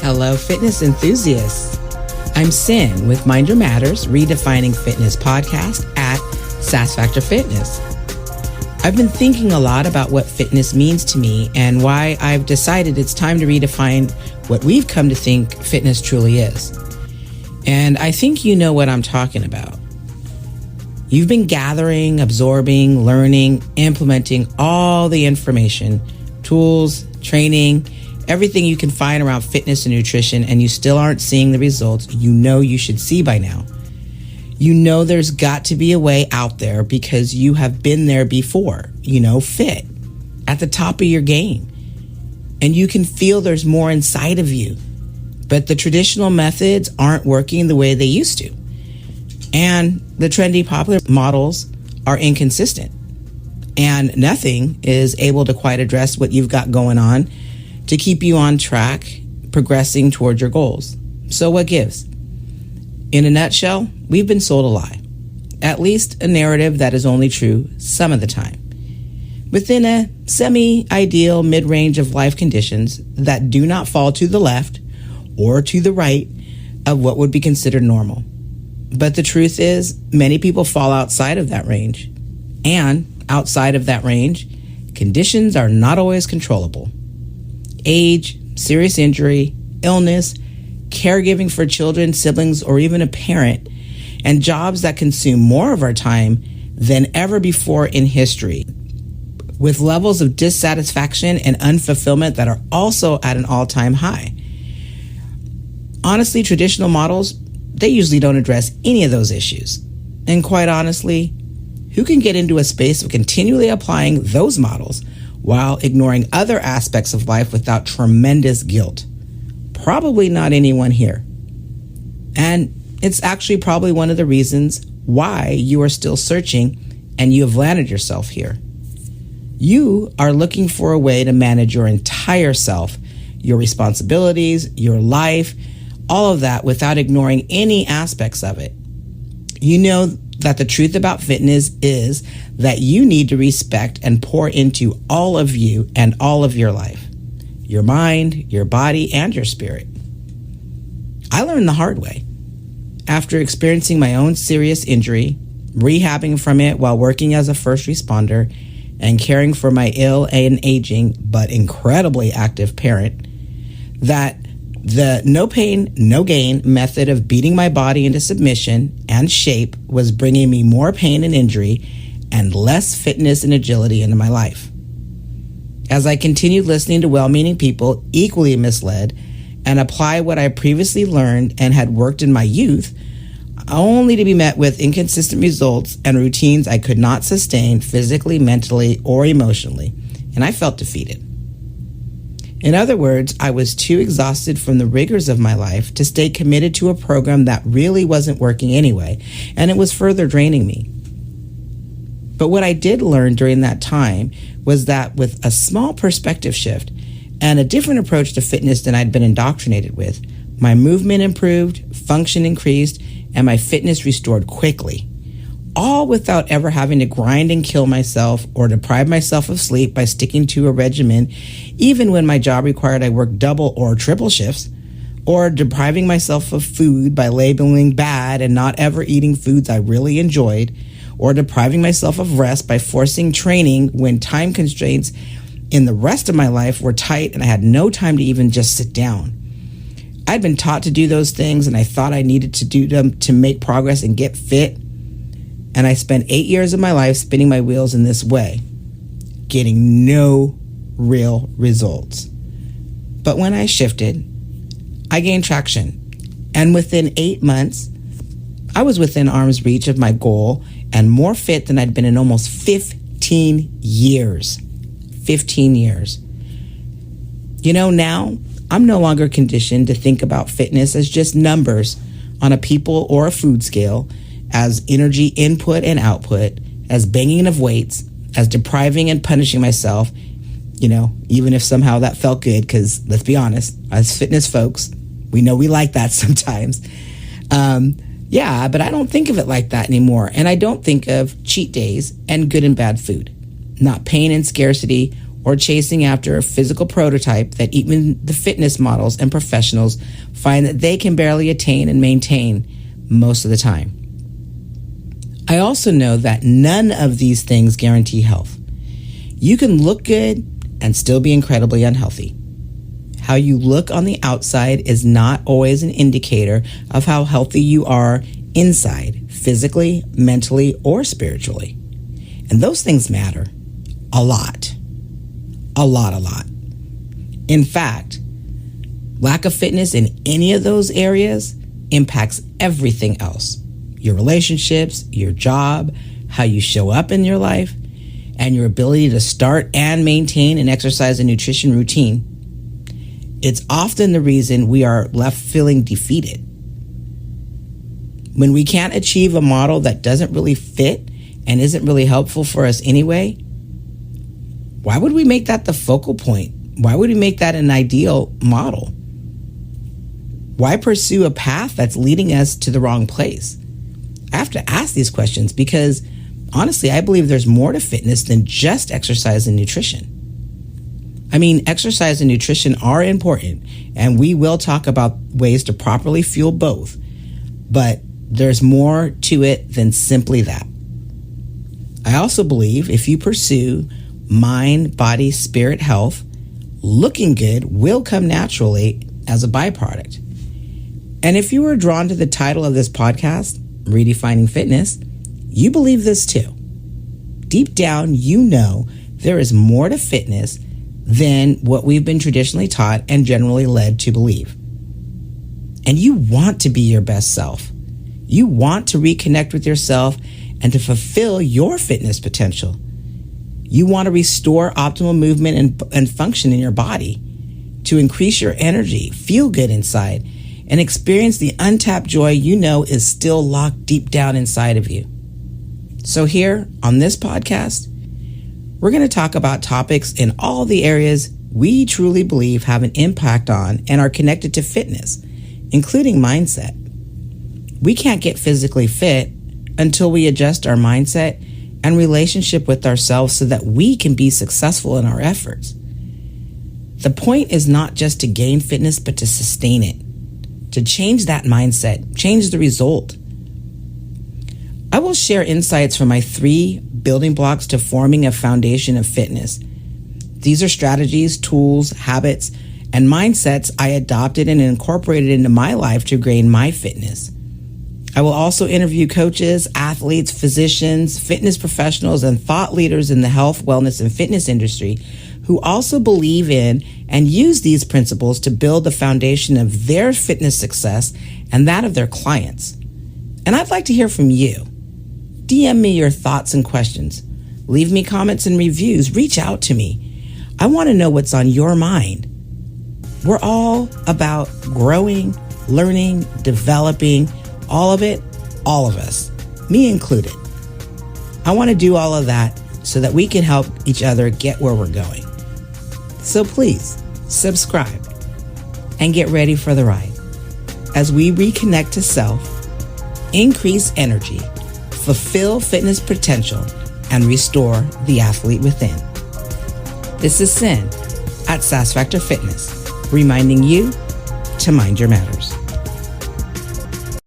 Hello, fitness enthusiasts. I'm Sin with Mind Your Matters, Redefining Fitness podcast at Sassfactor Fitness. I've been thinking a lot about what fitness means to me and why I've decided it's time to redefine what we've come to think fitness truly is. And I think you know what I'm talking about. You've been gathering, absorbing, learning, implementing all the information, tools, training, everything you can find around fitness and nutrition, and you still aren't seeing the results you know you should see by now. You know there's got to be a way out there because you have been there before, fit, at the top of your game. And you can feel there's more inside of you. But the traditional methods aren't working the way they used to. And the trendy popular models are inconsistent. And nothing is able to quite address what you've got going on to keep you on track, progressing toward your goals. So what gives? In a nutshell, we've been sold a lie, at least a narrative that is only true some of the time. Within a semi-ideal mid-range of life conditions that do not fall to the left or to the right of what would be considered normal. But the truth is, many people fall outside of that range. And outside of that range, conditions are not always controllable. Age, serious injury, illness, caregiving for children, siblings, or even a parent, and jobs that consume more of our time than ever before in history, with levels of dissatisfaction and unfulfillment that are also at an all-time high. Honestly, traditional models, they usually don't address any of those issues. And quite honestly, who can get into a space of continually applying those models while ignoring other aspects of life without tremendous guilt? Probably not anyone here. And it's actually probably one of the reasons why you are still searching and you have landed yourself here. You are looking for a way to manage your entire self, your responsibilities, your life, all of that without ignoring any aspects of it. You know that the truth about fitness is that you need to respect and pour into all of you and all of your life, your mind, your body, and your spirit. I learned the hard way. After experiencing my own serious injury, rehabbing from it while working as a first responder, and caring for my ill and aging but incredibly active parent, that the no pain, no gain method of beating my body into submission and shape was bringing me more pain and injury and less fitness and agility into my life. As I continued listening to well-meaning people equally misled and apply what I previously learned and had worked in my youth, only to be met with inconsistent results and routines I could not sustain physically, mentally, or emotionally, and I felt defeated. In other words, I was too exhausted from the rigors of my life to stay committed to a program that really wasn't working anyway, and it was further draining me. But what I did learn during that time was that with a small perspective shift and a different approach to fitness than I'd been indoctrinated with, my movement improved, function increased, and my fitness restored quickly, all without ever having to grind and kill myself or deprive myself of sleep by sticking to a regimen, even when my job required I work double or triple shifts, or depriving myself of food by labeling bad and not ever eating foods I really enjoyed, or depriving myself of rest by forcing training when time constraints in the rest of my life were tight and I had no time to even just sit down. I'd been taught to do those things and I thought I needed to do them to make progress and get fit. And I spent 8 years of my life spinning my wheels in this way, getting no real results. But when I shifted, I gained traction. And within 8 months, I was within arm's reach of my goal and more fit than I'd been in almost 15 years. 15 years. Now I'm no longer conditioned to think about fitness as just numbers on a people or a food scale, as energy input and output, as banging of weights, as depriving and punishing myself, even if somehow that felt good, because let's be honest, as fitness folks, we know we like that sometimes. But I don't think of it like that anymore. And I don't think of cheat days and good and bad food, not pain and scarcity or chasing after a physical prototype that even the fitness models and professionals find that they can barely attain and maintain most of the time. I also know that none of these things guarantee health. You can look good and still be incredibly unhealthy. How you look on the outside is not always an indicator of how healthy you are inside, physically, mentally, or spiritually. And those things matter a lot. A lot. In fact, lack of fitness in any of those areas impacts everything else. Your relationships, your job, how you show up in your life, and your ability to start and maintain an exercise and nutrition routine. It's often the reason we are left feeling defeated. When we can't achieve a model that doesn't really fit and isn't really helpful for us anyway, why would we make that the focal point? Why would we make that an ideal model? Why pursue a path that's leading us to the wrong place? I have to ask these questions because, honestly, I believe there's more to fitness than just exercise and nutrition. I mean, exercise and nutrition are important, and we will talk about ways to properly fuel both, but there's more to it than simply that. I also believe if you pursue mind, body, spirit health, looking good will come naturally as a byproduct. And if you were drawn to the title of this podcast, Redefining Fitness, you believe this too. Deep down, you know there is more to fitness than what we've been traditionally taught and generally led to believe. And you want to be your best self. You want to reconnect with yourself and to fulfill your fitness potential. You want to restore optimal movement and function in your body, to increase your energy, feel good inside, and experience the untapped joy you know is still locked deep down inside of you. So here on this podcast, we're going to talk about topics in all the areas we truly believe have an impact on and are connected to fitness, including mindset. We can't get physically fit until we adjust our mindset and relationship with ourselves so that we can be successful in our efforts. The point is not just to gain fitness, but to sustain it, to change that mindset, change the result. I will share insights from my 3 building blocks to forming a foundation of fitness. These are strategies, tools, habits, and mindsets I adopted and incorporated into my life to gain my fitness. I will also interview coaches, athletes, physicians, fitness professionals, and thought leaders in the health, wellness, and fitness industry who also believe in and use these principles to build the foundation of their fitness success and that of their clients. And I'd like to hear from you. DM me your thoughts and questions. Leave me comments and reviews. Reach out to me. I want to know what's on your mind. We're all about growing, learning, developing, all of it, all of us, me included. I want to do all of that so that we can help each other get where we're going. So please subscribe and get ready for the ride as we reconnect to self, increase energy, fulfill fitness potential, and restore the athlete within. This is Sin at Sassfactor Fitness, reminding you to mind your matters.